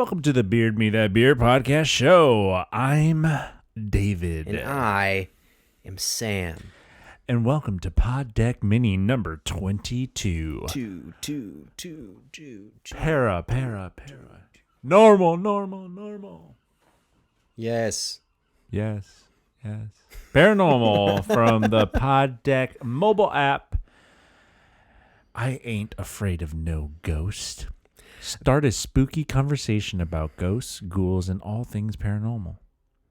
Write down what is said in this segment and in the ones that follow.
Welcome to the Beard Me That Beer podcast show. I'm David. And I am Sam. And welcome to Pod Deck Mini number 22. Two. Para. Normal. Yes. Yes. Paranormal from the Poddecks Mobile App. I ain't afraid of no ghost. Start a spooky conversation about ghosts, ghouls, and all things paranormal.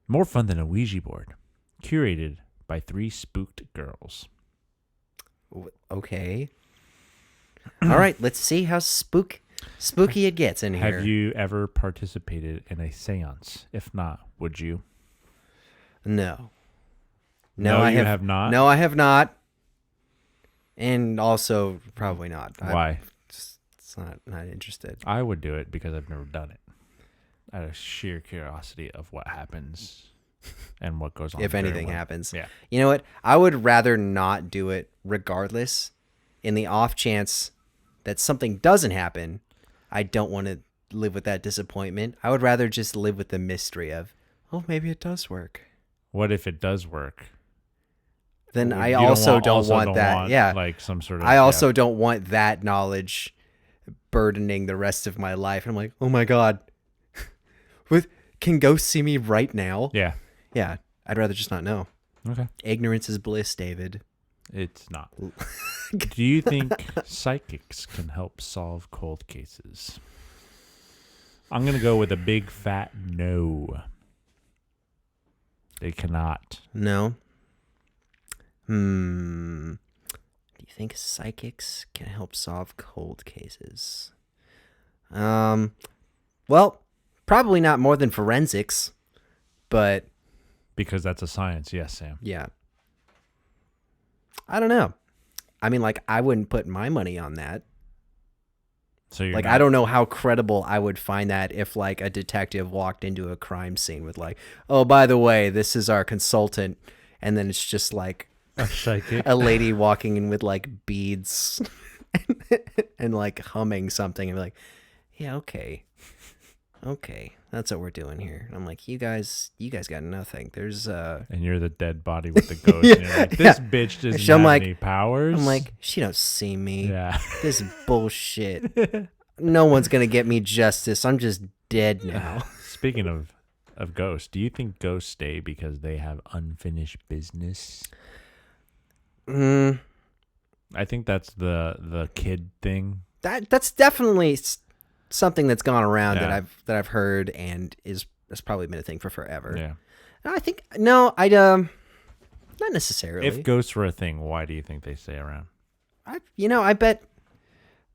More fun than a Ouija board. Curated by 3 spooked girls. Okay. All right, let's see how spooky it gets in here. Have you ever participated in a seance? If not, would you? No, I have not. No, I have not. And also, probably not. Why? It's not interested. I would do it because I've never done it. Out of sheer curiosity of what happens and what goes on. If anything happens. Yeah. You know what? I would rather not do it regardless. In the off chance that something doesn't happen, I don't want to live with that disappointment. I would rather just live with the mystery of, oh, maybe it does work. What if it does work? Then I also don't want that. Yeah. Like some sort of. I also don't want that knowledge burdening the rest of my life. I'm like, oh my God, can ghosts see me right now? Yeah. Yeah. I'd rather just not know. Okay. Ignorance is bliss, David. It's not. Do you think psychics can help solve cold cases? I'm going to go with a big fat no. They cannot. No. Do you think psychics can help solve cold cases? Well, probably not more than forensics, but because that's a science, yes, Sam. yeah. I don't know. I mean, like, I wouldn't put my money on that. So you're like, not... I don't know how credible I would find that if, like, a detective walked into a crime scene with, like, oh, by the way, this is our consultant, and then it's just like a psychic, a lady walking in with like beads and like humming something, and be like, yeah, okay, that's what we're doing here. And I'm like, you guys got nothing. There's and you're the dead body with the ghost. And you're like, this bitch doesn't have any powers. I'm like, she don't see me. Yeah, this is bullshit. No one's gonna get me justice. I'm just dead now. Speaking of ghosts, do you think ghosts stay because they have unfinished business? I think that's the kid thing. That's definitely something that's gone around that I've heard, and that's probably been a thing for forever. Yeah. I think not necessarily. If ghosts were a thing, why do you think they stay around? I bet.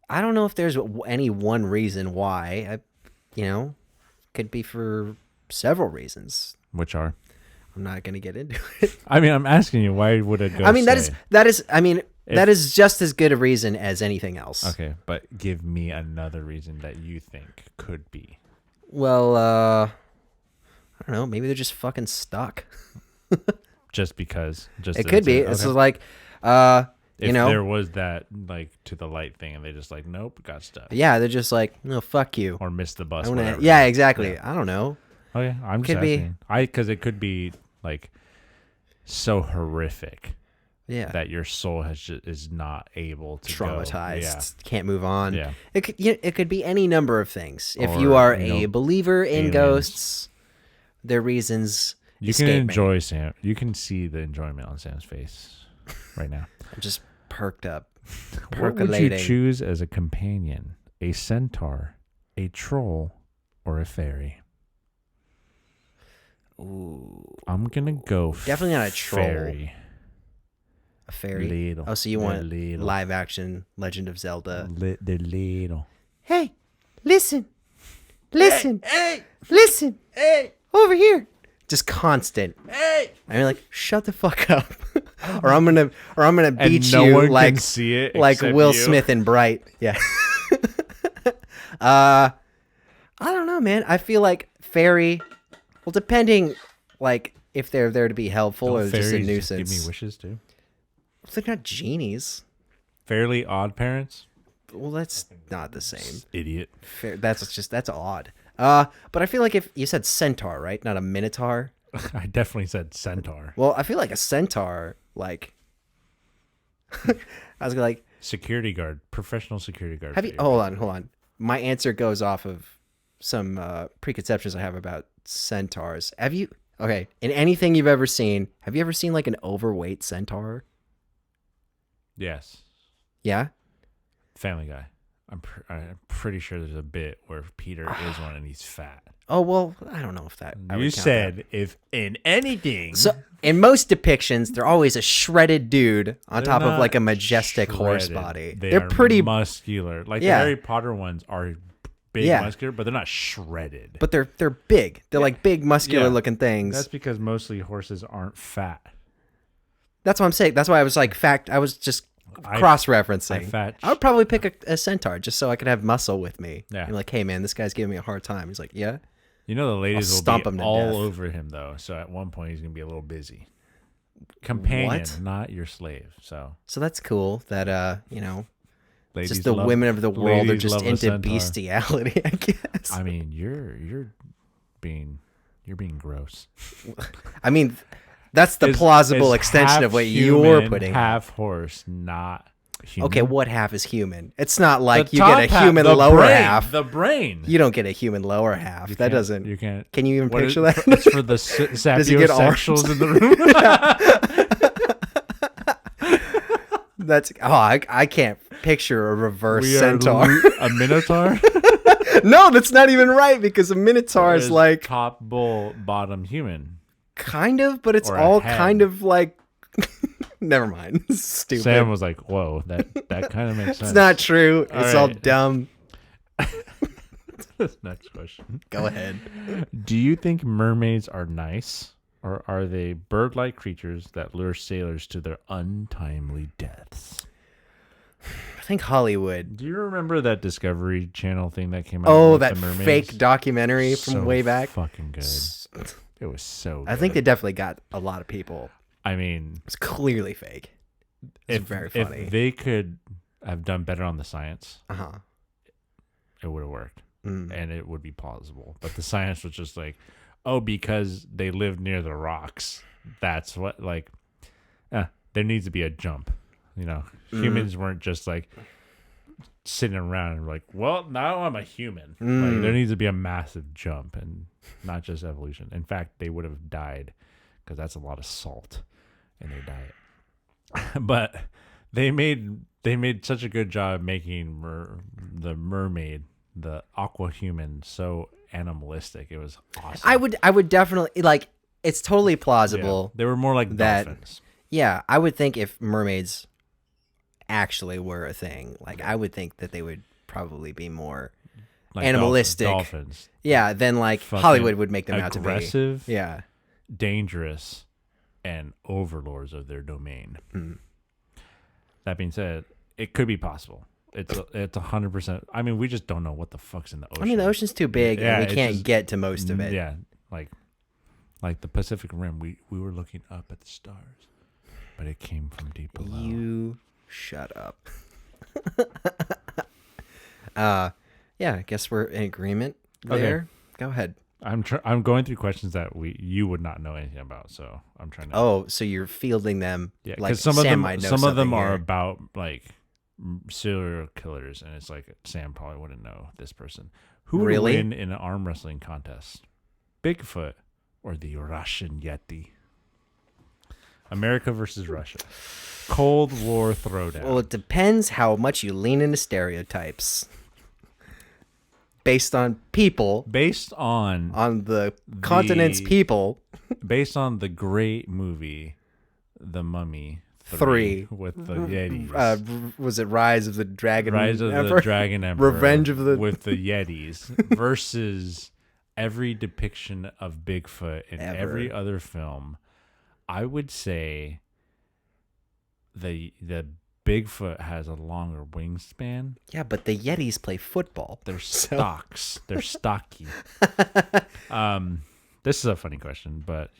I don't know if there's any one reason why. Could be for several reasons. Which are? I'm not going to get into it. I mean, I'm asking you, why would a ghost I mean, stay? that is just as good a reason as anything else. Okay, but give me another reason that you think could be. Well, I don't know. Maybe they're just fucking stuck. Just because. It could be. Okay. It's like, if there was that, like, to the light thing, and they just like, nope, got stuck. Yeah, they're just like, no, fuck you. Or missed the bus. Yeah, exactly. Yeah. I don't know. Okay, I'm just asking. Because it could be like so horrific. Yeah. That your soul is not able to traumatized. Yeah. Can't move on. Yeah. It could be any number of things. If you are a believer in ghosts, their reasons. You can enjoy Sam. You can see the enjoyment on Sam's face right now. I'm just perked up. What would you choose as a companion? A centaur, a troll, or a fairy? Ooh. I'm gonna go definitely not a troll. Fairy. A fairy? Little. Oh, so you want live action Legend of Zelda? They're little. Hey, listen. Hey, listen. Hey, over here. Just constant. Hey, and you're like, shut the fuck up, or I'm gonna beat no you one like can see it like Will you. Smith in Bright. Yeah. I don't know, man. I feel like fairy. Well, depending, like, if they're there to be helpful or just a nuisance. Give me wishes too. They're not genies. Fairly Odd Parents. Well, that's not the same. Idiot. That's odd. But I feel like if you said centaur, right? Not a minotaur. I definitely said centaur. Well, I feel like a centaur, like I was like, Security guard, professional security guard. have you? Hold on. My answer goes off of some preconceptions I have about centaurs. Have you? Okay, in anything you've ever seen, have you ever seen like an overweight centaur? Yes. Yeah. Family Guy. I'm pretty sure there's a bit where Peter is one and he's fat. Oh well, I don't know if that. I You would count said that. if in anything. So. In most depictions, they're always a shredded dude on They're top of not like a majestic horse shredded. body. They They're are pretty, muscular. Like Yeah. the Harry Potter ones are big, Yeah. muscular, but they're not shredded. but they're big. They're like big, muscular Yeah. looking things. That's because mostly horses aren't fat. That's what I'm saying. That's why I was like, I was just I cross-referencing. I would probably pick a centaur just so I could have muscle with me. Yeah. And like, hey man, this guy's giving me a hard time. He's like, yeah. You know the ladies I'll will stomp be him to all death. over him though. So at one point he's gonna be a little busy. Companion, What? not your slave. So So that's cool that ladies just the love- women of the world are ladies just love a into centaur. bestiality, I guess. I mean, you're being gross. I mean, that's the Is- plausible is extension half of what human, you're putting. half horse, not human. Okay, what half is human? It's not like The you get a top half- human the lower brain, half. The brain. You don't get a human lower half. You That can't- doesn't. You can't. Can you even what picture is- that? It's for the Does he get sapiosexuals arms? in the room. That's I can't picture a reverse We are centaur. a minotaur. No, that's not even right because a minotaur is Is like top bull, bottom human. kind of, but it's Or a all head. kind of like. Never mind. Stupid. Sam was like, "Whoa, that kind of makes sense." It's not true. It's all right. dumb. Next question. Go ahead. Do you think mermaids are nice, or are they bird-like creatures that lure sailors to their untimely deaths? I think Hollywood. Do you remember that Discovery Channel thing that came out? Oh, with that the mermaids? fake documentary from So way back. Fucking good. It was so good. I think they definitely got a lot of people. I mean, It's clearly fake. It's very funny. If they could have done better on the science, Uh-huh. it would have worked. Mm. And it would be plausible. But the science was just like, oh, because they live near the rocks. That's what, like, there needs to be a jump. You know, humans weren't just like sitting around and like, well, now I'm a human. Like, there needs to be a massive jump and not just evolution. In fact, they would have died because that's a lot of salt in their diet. But they made such a good job making the mermaid, the aqua human, so animalistic. It was awesome. I would definitely like. It's totally Yeah. plausible. They were more like that- dolphins. Yeah, I would think if mermaids actually were a thing, like I would think that they would probably be more Like animalistic. dolphins. Yeah, then like Fucking Hollywood would make them out to be. Aggressive, Yeah. dangerous, and overlords of their domain. Mm. That being said, it could be possible. It's 100%. I mean, we just don't know what the fuck's in the ocean. I mean, the ocean's too big Yeah, and we it's can't just- get to most of it. Yeah, like the Pacific Rim, we were looking up at the stars, but it came from deep below. You shut up. Yeah, I guess we're in agreement there. Go ahead. I'm going through questions that you would not know anything about, so I'm trying to. Oh, so you're fielding them yeah, like because some Sam of them, might know some of them something are here. about like serial killers, and it's like Sam probably wouldn't know this person. Who would Really? win in an arm wrestling contest? Bigfoot or the Russian Yeti? America versus Russia. Cold War throwdown. Well, it depends how much you lean into stereotypes. Based on people, based on the continent's people. based on the great movie, The Mummy 3 with the Yetis. Was it Rise of the Dragon? Rise of the Emperor? Dragon Emperor. Revenge of the with the Yetis versus every depiction of Bigfoot in Ever. every other film. I would say the Bigfoot has a longer wingspan. Yeah, but the Yetis play football. They're So- stocks. They're stocky. This is a funny question, but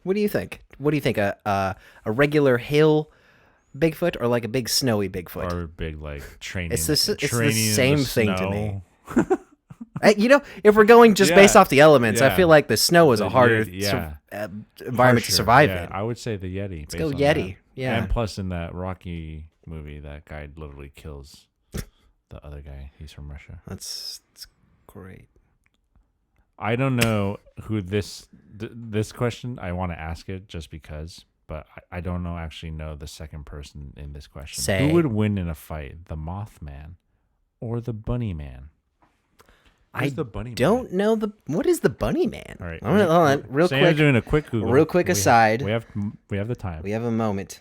What do you think? What do you think? A regular hill Bigfoot or like a big snowy Bigfoot? or big like training. It's the training in same the thing to me. snow. If we're going just based off the elements, I Yeah. feel like the snow is The a harder Yeti, environment to Harsher. survive Yeah, in. I would say the Yeti. Let's go Yeti. Yeah. And plus, in that Rocky movie, that guy literally kills the other guy. He's from Russia. That's great. I don't know who this question. I want to ask it just because, but I don't actually know the second person in this question. Say. Who would win in a fight, the Mothman or the Bunny Man? Who's the Bunny Man? Don't know what is the Bunny Man. All right, hold on, real Sam's quick. doing a quick Google. Real quick aside. We have the time. We have a moment.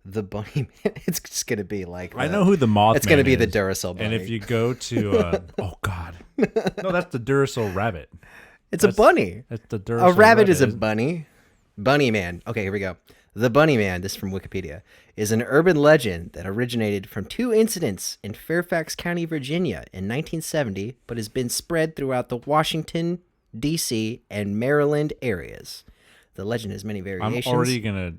The Bunny Man. It's just gonna be like. I know who the Mothman. It's gonna be is. the Duracell Bunny. And if you go to, oh God, no, that's the Duracell rabbit. It's a bunny. That's the Duracell. A rabbit is a bunny. Bunny Man. Okay, here we go. The Bunny Man, this is from Wikipedia, is an urban legend that originated from 2 incidents in Fairfax County, Virginia in 1970, but has been spread throughout the Washington, D.C., and Maryland areas. The legend has many variations. I'm already going to...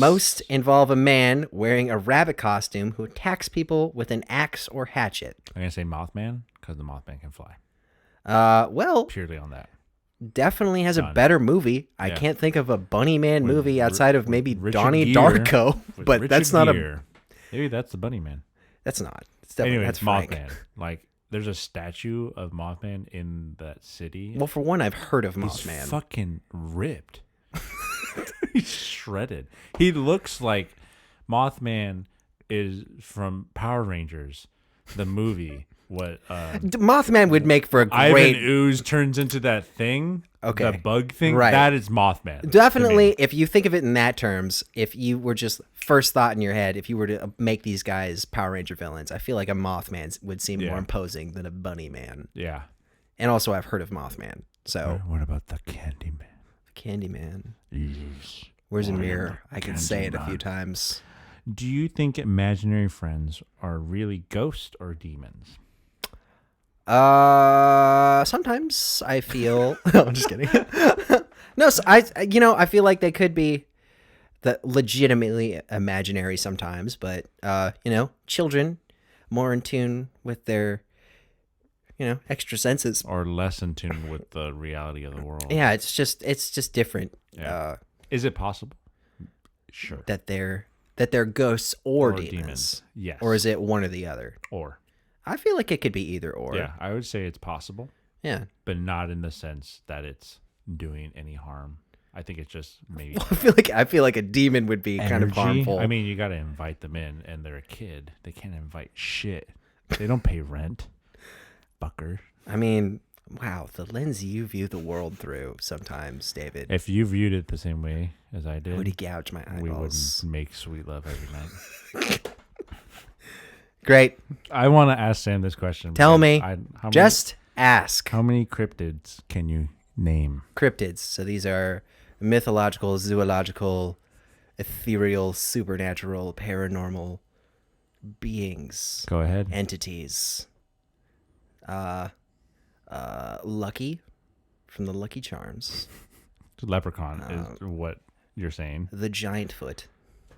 Most involve a man wearing a rabbit costume who attacks people with an axe or hatchet. I'm going to say Mothman because the Mothman can fly. Well, Purely on that. definitely has a better movie. I can't think of a Bunny Man movie outside of maybe Donnie Darko, but Richard that's not Gere. Maybe that's the Bunny Man. That's not. It's definitely Anyway, that's it's Frank. Mothman. Like, there's a statue of Mothman in that city. Well, for one, I've heard of He's Mothman. fucking ripped. He's shredded. He looks like Mothman is from Power Rangers, the movie. What Mothman would make for a Ivan great. Ooze turns into that thing, Okay. the bug thing. Right. That is Mothman. to Definitely, me. if you think of it in that terms, if you were just first thought in your head, if you were to make these guys Power Ranger villains, I feel like a Mothman would seem more imposing than a Bunny Man. Yeah. And also, I've heard of Mothman. So, What about the Candyman? Candyman. Yes. Where's a What mirror? about I can say it a few Candyman? times. Do you think imaginary friends are really ghosts or demons? Sometimes I feel. No, I'm just kidding. No, so I feel like they could be legitimately imaginary sometimes, but children more in tune with their, extra senses. Or less in tune with the reality of the world? Yeah, it's just different. Yeah. Is it possible? Sure. That they're ghosts or demons. Yes. Or is it one or the other? Or. I feel like it could be either or. Yeah, I would say it's possible, Yeah. but not in the sense that it's doing any harm. I think it's just maybe I feel like a demon would be kind of energy. harmful. I mean, you got to invite them in, and they're a kid. They can't invite shit. They don't pay rent. Bucker. I mean, wow, the lens you view the world through sometimes, David. If you viewed it the same way as I I did, would gouge my we would eyeballs. make sweet love every night. Great. I want to ask Sam this question. Tell because me. how Just ask. how many cryptids can you name? Cryptids. So these are mythological, zoological, ethereal, supernatural, paranormal beings, Go ahead. entities. Lucky from the Lucky Charms. Leprechaun is what you're saying. The Giant Foot.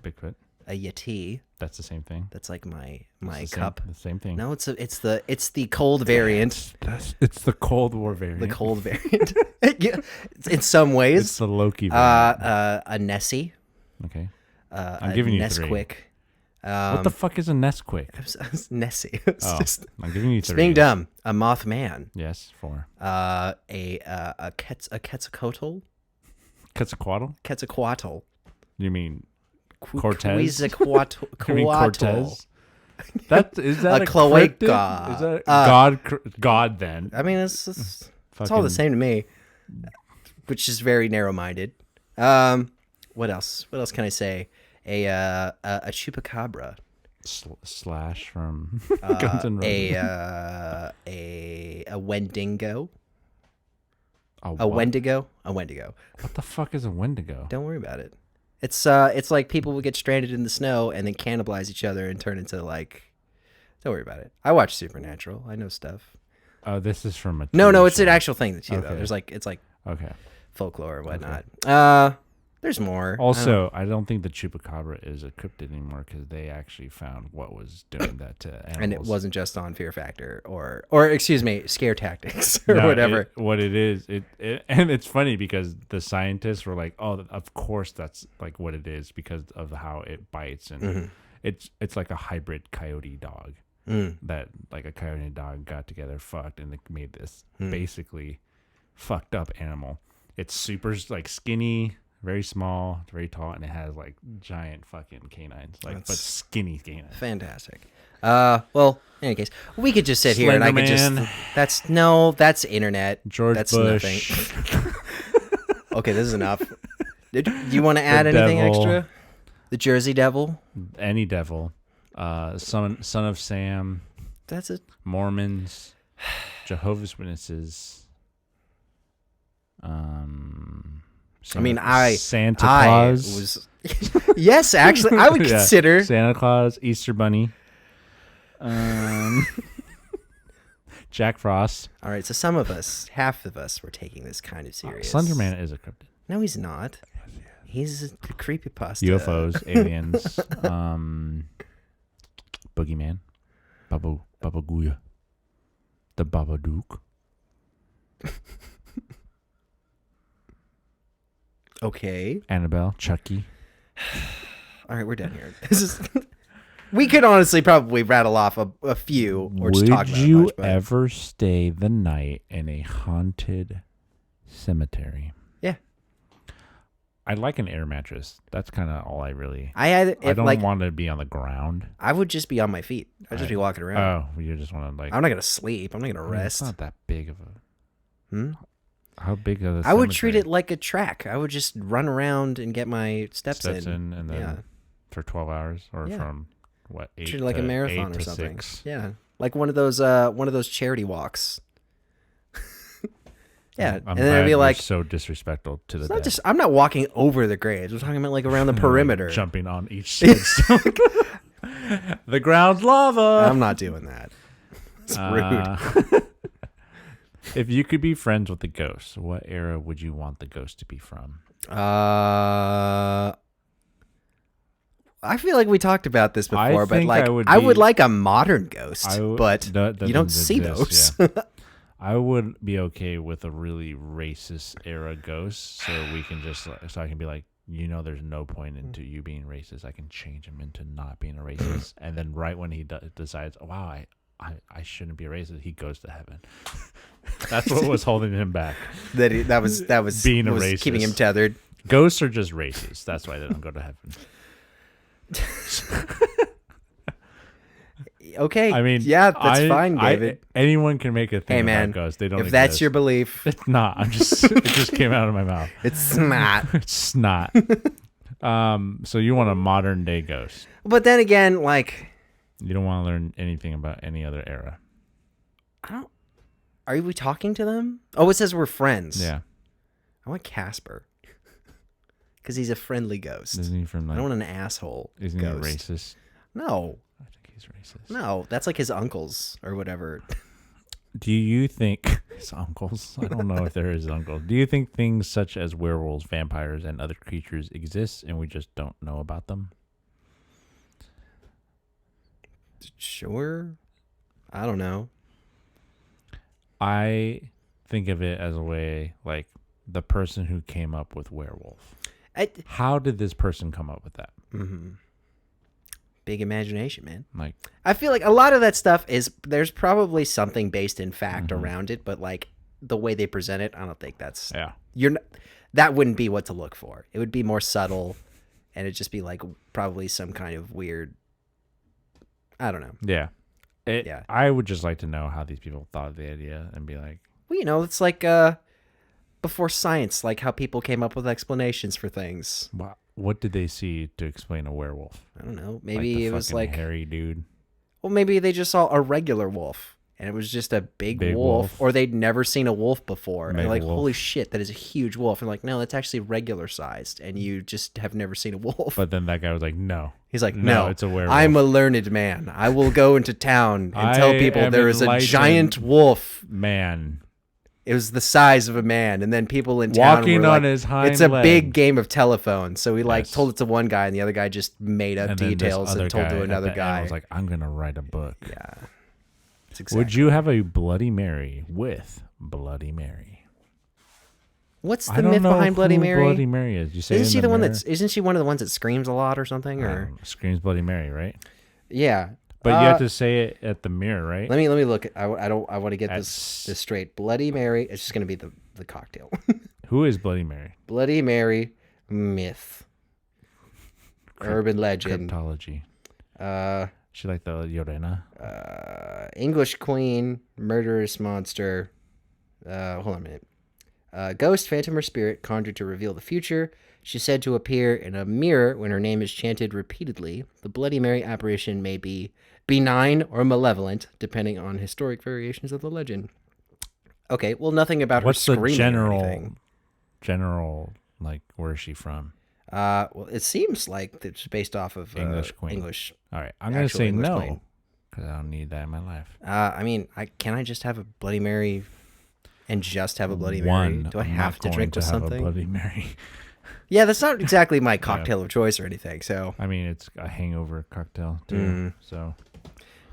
Bigfoot. A Yeti. That's the same thing. That's like my It's the cup. The same thing. No, it's the cold variant. It's the Cold War variant. The cold variant. Yeah, in some It's ways. the Loki variant. A Nessie. Okay. I'm giving you three. Nesquik. What the fuck is a Nesquik? Nessie. It's Oh, just I'm giving you it's three. being dumb. A Mothman. Yes, 4. A Quetzalcoatl. Quetzalcoatl? Quetzalcoatl. You mean Cortez? Quetzalcoatl. you mean Cortez? Is that A a cloaca. cryptid? Is that God then? I mean, it's all the same to me, which is very narrow-minded. What else? What else can I say? A chupacabra. Slash from Guns N' Roses. A Wendigo. A A what? Wendigo. A Wendigo. What the fuck is a Wendigo? Don't worry about it. It's like people will get stranded in the snow and then cannibalize each other and turn into like. Don't worry about it. I watch Supernatural. I know stuff. Oh, this is from a No, TV it's show. an actual thing too. Though Okay. There's like it's like Okay. folklore and whatnot. There's more. Also, I don't think the chupacabra is a cryptid anymore because they actually found what was doing that to animals. And it wasn't just on Fear Factor or excuse me, Scare Tactics or No, whatever. What it is, and it's funny because the scientists were like, "Oh, of course that's like what it is because of how it bites and it's like a hybrid coyote dog that like a coyote dog got together, fucked, and it made this basically fucked up animal. It's super like skinny." Very small, very tall, and it has like giant fucking canines, but skinny canines. Fantastic. Well, in any case, we could just sit here and I could just. That's internet. George that's Bush. Nothing. Okay, this is enough. Do you want to add anything devil. extra? The Jersey Devil. Any devil. Son of Sam. That's it. Mormons. Jehovah's Witnesses. Santa Claus. Yes, actually, I would consider Santa Claus, Easter Bunny, Jack Frost. All right, so half of us, were taking this kind of serious. Slenderman is a cryptid. No, he's not. He's a creepypasta. UFOs, aliens, Boogeyman, Baba Guya, the Babadook. Okay. Annabelle, Chucky. All right, we're done here. This is. We could honestly probably rattle off a few or just talk about Would you much, but... ever stay the night in a haunted cemetery? Yeah. I like an air mattress. That's kind of all I really. I don't want to be on the ground. I would just be on my feet. I'd just be walking around. Oh, you just want to like. I'm not gonna sleep. I'm not gonna rest. It's not that big of a. How big of a? I would treat it like a track. I would just run around and get my steps in and then for 12 hours or from what 8 treat it like a marathon or something. 6. Yeah, like one of those charity walks. Yeah, I'm and then I'd be like, so disrespectful to the dead. I'm not walking over the graves. We're talking about like around the perimeter, like jumping on each side. The ground's lava. I'm not doing that. It's rude. If you could be friends with the ghost, what era would you want the ghost to be from? I feel like we talked about this before, but like I would like a modern ghost, but you don't see exist, those. Yeah. I would be okay with a really racist era ghost, so we can just so I can be like, there's no point into you being racist. I can change him into not being a racist, and then right when he decides, oh, wow, I shouldn't be a racist, he goes to heaven. That's what was holding him back. That was being a racist, keeping him tethered. Ghosts are just racist. That's why they don't go to heaven. Okay. I mean, yeah, that's fine, David. Anyone can make a thing about ghosts. They don't. If that's your belief, it's not. It just came out of my mouth. It's not. It's not. So you want a modern day ghost? But then again, like, you don't want to learn anything about any other era. Are we talking to them? Oh, it says we're friends. Yeah. I want Casper. Because he's a friendly ghost. Isn't he from like? I don't want an asshole. Isn't ghost. he racist? No. I think he's racist. No, that's like his uncles or whatever. Do you think his uncles? I don't know if they're his uncles. Do you think things such as werewolves, vampires, and other creatures exist and we just don't know about them? Sure. I don't know. I think of it as a way like the person who came up with werewolf. How did this person come up with that? Mm-hmm. Big imagination, man. Like, I feel like a lot of that stuff there's probably something based in fact around it, but like the way they present it, I don't think that's that wouldn't be what to look for. It would be more subtle, and it'd just be like probably some kind of weird. I don't know. Yeah. Yeah. I would just like to know how these people thought of the idea and be like, well, it's like before science, like how people came up with explanations for things. What did they see to explain a werewolf? I don't know. Maybe it was like hairy dude. Well, maybe they just saw a regular wolf and it was just a big wolf, or they'd never seen a wolf before. And they're like, holy shit, that is a huge wolf. And like, no, that's actually regular sized, and you just have never seen a wolf. But then that guy was like, no. He's like, no, it's a werewolf. I'm a learned man. I will go into town and tell people there is a giant wolf man It was the size of a man, and then people in town walking were on like, his hind it's a leg. big game of telephone. So we Yes. told it to one guy, and the other guy just made up And then this details other and told guy to at another the end guy. was like, I'm gonna write a book. Yeah. That's exactly. Would you have a Bloody Mary with Bloody Mary? What's the I don't myth know behind Bloody who Mary? Bloody Mary is. You say Isn't in she the the one mirror? isn't she one of the ones that screams a lot or something? Or Screams Bloody Mary, right? yeah. But you have to say it at the mirror, right? Let me look. I want to get That's- this straight. Bloody Mary. It's just gonna be the cocktail. Who is Bloody Mary? Bloody Mary myth. Urban legend. Cryptology. She like the Yorena. English queen, murderous monster. Hold on a minute. Ghost, phantom, or spirit conjured to reveal the future. She's said to appear in a mirror when her name is chanted repeatedly. The Bloody Mary apparition may be benign or malevolent, depending on historic variations of the legend. Okay, well, nothing about What's her the screaming or anything. general, like, where is she from? Well, it seems like it's based off of English queen. English. All right, I'm gonna Actual say English no queen. because I don't need that in my life. I mean, can I just have a Bloody Mary and just have a Bloody Mary? One, Do I I'm have not to going drink with have a something? Bloody Mary. Yeah, that's not exactly my cocktail of choice or anything. So I mean, it's a hangover cocktail too. Mm. So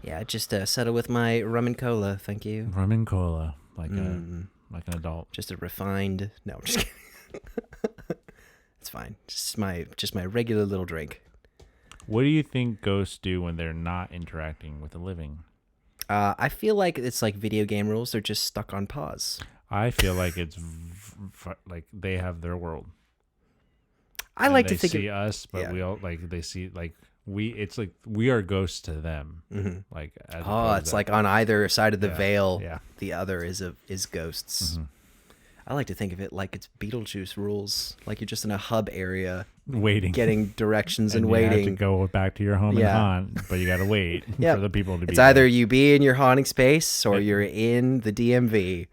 yeah, just settle with my rum and cola, thank you. rum and cola, like Mm. like an adult. Just a refined. No, I'm just kidding. It's fine. Just my regular little drink. What do you think ghosts do when they're not interacting with the living? I feel like it's like video game rules. They're just stuck on pause. I feel like it's like they have their world. I And like they to think see of, us, but yeah. we all like they see like we. It's like we are ghosts to them. Mhm. Like as Oh, opposed it's to- like on either side of the Yeah, veil. yeah. The other is ghosts. Mhm. I like to think of it like it's Beetlejuice rules. Like you're just in a hub area, waiting, getting directions and you have to waiting. go back to your home Yeah. and haunt, but you got to wait Yeah. for the people to be. It's there. either you be in your haunting space or you're in the DMV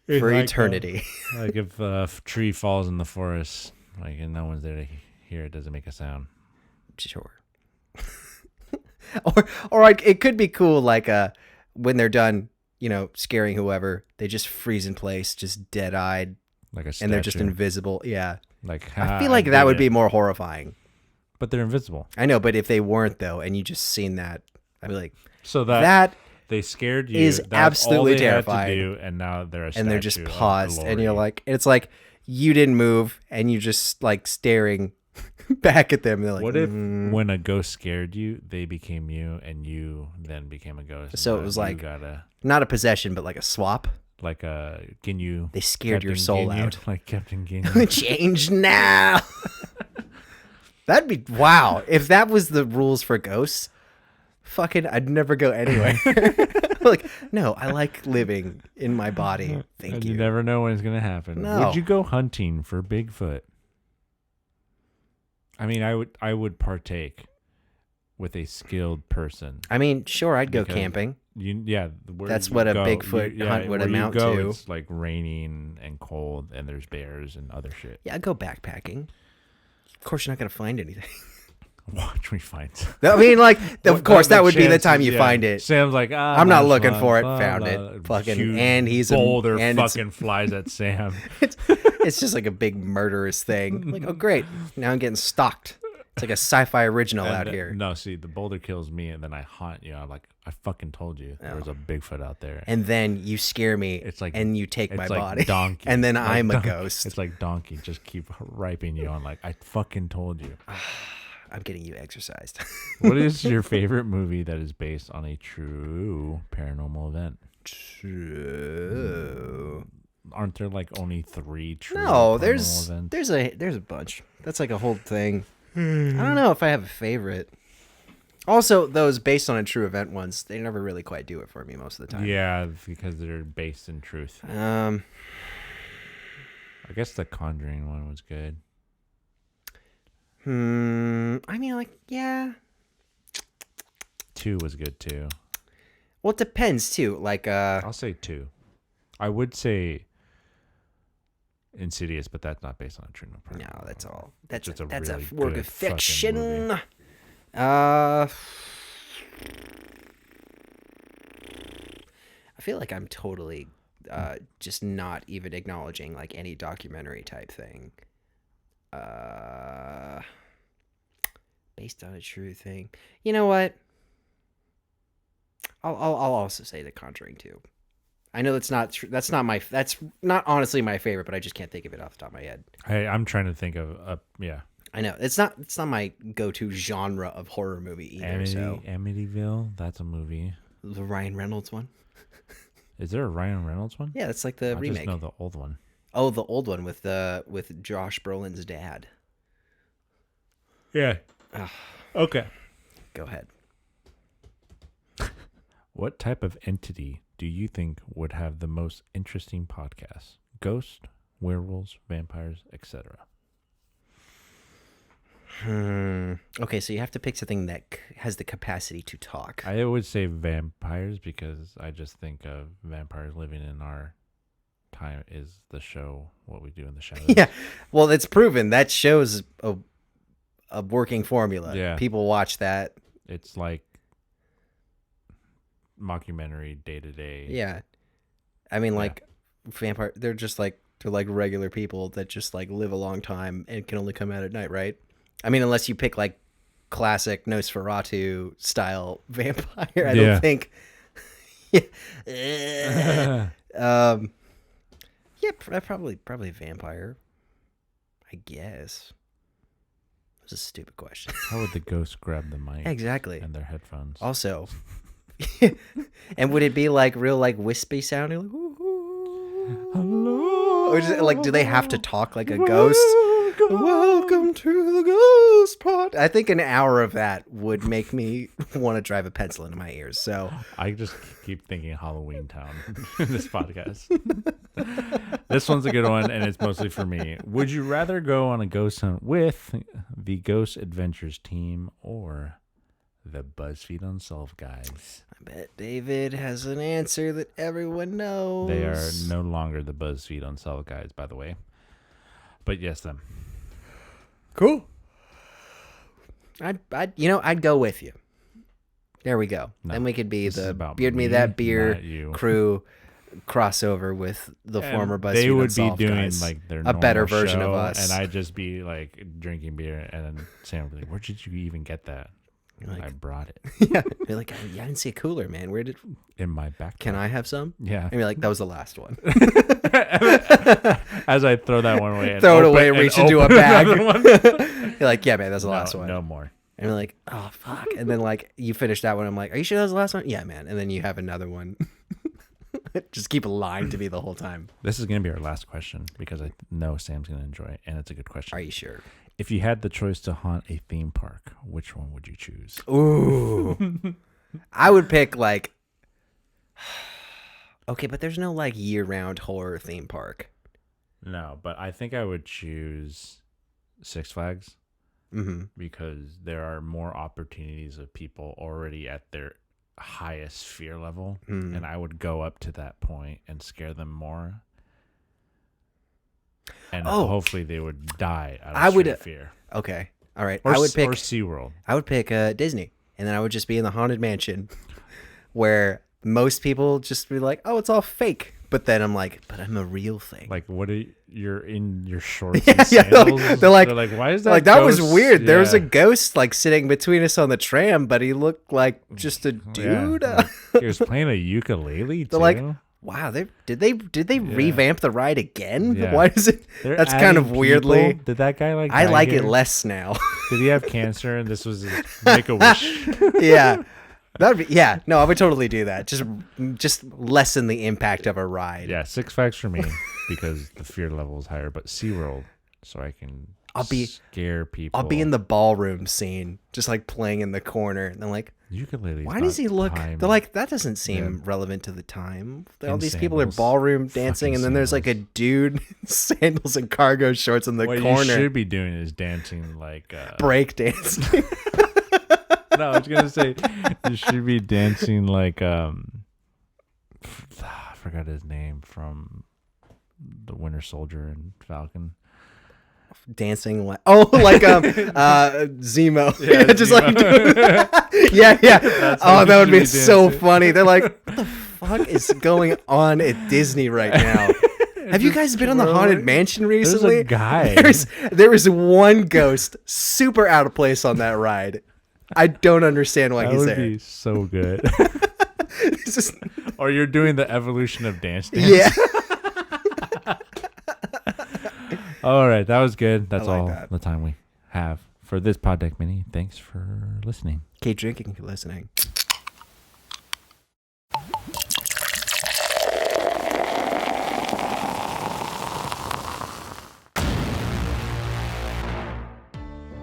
It's for like, eternity. like if a tree falls in the forest, like and no one's there to hear it, doesn't make a sound. Sure. or like, it could be cool, like when they're done, scaring whoever, they just freeze in place, just dead-eyed, Like a statue. and they're just invisible. Yeah. Like I feel like that would be more horrifying. but they're invisible. I know, but if they weren't though, and you just seen that, I'd be like, So that they scared you. is That's absolutely all they terrifying. Had to do, and now they're a and they're just statue of paused, and you're glory. like, it's like you didn't move, and you just like staring back at them. And they're like, What if "Mm." when a ghost scared you, they became you, and you then became a ghost? So it Now was you like- gotta Not a possession, but like a swap. like a Ginyu. They scared your Captain soul Ginyu, out. like Captain Ginyu. Change now. That'd be wow. If that was the rules for ghosts, fucking, I'd never go anywhere. Like, no, I like living in my body. Thank and you. you never know when it's gonna happen. No. Would you go hunting for Bigfoot? I mean, I would partake with a skilled person. I mean, sure, I'd go Because camping. Where That's you what a go, Bigfoot hunt would where you amount go, to. It's like raining and cold, and there's bears and other shit. Yeah, I'd go backpacking. Of course, you're not gonna find anything. Watch me find. I mean, like, of What course, are the that would be the chances? time you Yeah. find it. Sam's like, I'm not nice looking one, for it. blah, Found blah. it. Fucking, Huge and he's a boulder and it's- fucking flies at Sam. It's just like a big murderous thing. Like, oh great, now I'm getting stalked. It's like a sci-fi original And out here. No, see, the boulder kills me, and then I haunt you. I'm like, I fucking told you there was a Bigfoot out there. And then you scare me. It's like- and you take my it's like body. Donkey. And then Like I'm a Donkey. ghost. It's like Donkey. Just keep riping you on. Like, I fucking told you. I'm getting you exercised. What is your favorite movie that is based on a true paranormal event? True. Aren't there like only 3 true? No, paranormal events? there's a bunch. That's like a whole thing. I don't know if I have a favorite. Also, those based on a true event ones, they never really quite do it for me most of the time. Yeah, because they're based in truth. Um, I guess the Conjuring one was good. I mean, like, yeah. 2 was good too. Well, it depends too. Like, I'll say 2. I would say Insidious, but that's not based on a true paranormal. no, that's all. That's Just a, a that's really a work good of fucking fiction. movie. I feel like I'm totally just not even acknowledging like any documentary type thing. Based on a true thing. You know what? I'll also say The Conjuring 2. I know that's not true. That's not honestly my favorite, but I just can't think of it off the top of my head. I'm trying to think of yeah. I know it's not my go-to genre of horror movie either. Amityville, that's a movie. The Ryan Reynolds one. Is there a Ryan Reynolds one? Yeah, it's like the remake. I just know the old one. Oh, the old one with Josh Brolin's dad. Yeah. Okay. Go ahead. What type of entity do you think would have the most interesting podcasts? Ghosts, werewolves, vampires, etc. Okay, so you have to pick something that has the capacity to talk. I would say vampires because I just think of vampires living in our time is the show What We Do in the Shadows. Yeah, well, it's proven that show's a working formula. Yeah. People watch that. It's like mockumentary day to day. Yeah. I mean, like vampire, they're like regular people that just like live a long time and can only come out at night, right? I mean, unless you pick like classic Nosferatu style vampire, I don't think. Yeah, probably vampire. I guess. It was a stupid question. How would the ghost grab the mic? Exactly. And their headphones. Also, and would it be like real like wispy sounding, like hello, or just, like do they have to talk like a ghost? Welcome to the Ghost Pod. I think an hour of that would make me want to drive a pencil into my ears. So I just keep thinking Halloween Town in this podcast. This one's a good one, and it's mostly for me. Would you rather go on a ghost hunt with the Ghost Adventures team or the BuzzFeed Unsolved guys? I bet David has an answer that everyone knows. They are no longer the BuzzFeed Unsolved guys, by the way. But yes, them. Cool. I'd go with you. There we go. No, then we could be the Beard me, Me That Beer you. crew crossover with the and former BuzzFeed they would Unsolved be doing guys. like their a better version show, of us, and I'd just be like drinking beer, and then Sam would be like, "Where did you even get that?" Like, I brought it. Yeah, be like, I didn't see a cooler, man. Where did? In my backpack. Can I have some? Yeah. And be like, that was the last one. As I throw that one away, and throw it away, and reach into a bag. You're like, yeah, man, that's the no, last one. No more. And you're like, oh fuck. And then like you finish that one. I'm like, are you sure that was the last one? Yeah, man. And then you have another one. Just keep lying to me the whole time. This is gonna be our last question because I know Sam's gonna enjoy it, and it's a good question. Are you sure? If you had the choice to haunt a theme park, which one would you choose? Ooh. I would pick like okay, but there's no like year-round horror theme park. No, but I think I would choose Six Flags because there are more opportunities of people already at their highest fear level, and I would go up to that point and scare them more. And hopefully they would die out of fear. Okay. All right. Or, I would pick SeaWorld. I would pick Disney, and then I would just be in the Haunted Mansion where most people just be like, "Oh, it's all fake." But then I'm like, "But I'm a real thing." Like, what are you're in your shorts and sandals? They're like, why is that? Like, that was weird. Yeah. There was a ghost like sitting between us on the tram, but he looked like just a dude. Yeah. He was playing a ukulele too. They're like, wow, did they revamp the ride again? Yeah. Why is it? They're That's kind of adding weirdly. people. Did that guy like? I die like here? it less now. Did he have cancer and this was his Make-A-Wish? Yeah, that'd be. Yeah, no, I would totally do that. Just lessen the impact of a ride. Yeah, Six Flags for me because the fear level is higher. But SeaWorld, so I can scare people. I'll be in the ballroom scene, just like playing in the corner, and they're like, ukulele. why does he look? They're like, that doesn't seem relevant to the time. All these people are ballroom dancing, and then there's like a dude in sandals and cargo shorts in the corner. What you should be doing is dancing like break dancing. No, I was gonna say you should be dancing like I forgot his name from the Winter Soldier and Falcon. Dancing like Zemo. Yeah, just Zemo. like yeah. That's Oh, that would be dancing. so funny. They're like, what the fuck fuck is going on at Disney right now? Have you guys been on the Haunted Mansion recently? There's a guy. There was one ghost super out of place on that ride. I don't understand why he's there. That would be so good. Just, Or you're doing the evolution of dance. yeah. All right, that was good. That's like all that. the time we have for this Pod Deck Mini. Thanks for listening. Keep drinking, keep listening.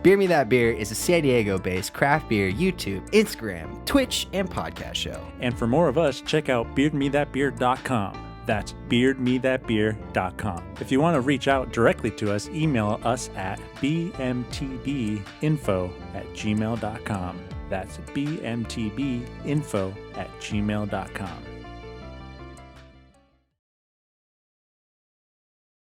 Beer Me That Beer is a San Diego-based craft beer YouTube, Instagram, Twitch, and podcast show. And for more of us, check out beardmethatbeer.com. That's beardmethatbeer.com. If you want to reach out directly to us, email us at bmtbinfo@gmail.com. That's bmtbinfo@gmail.com.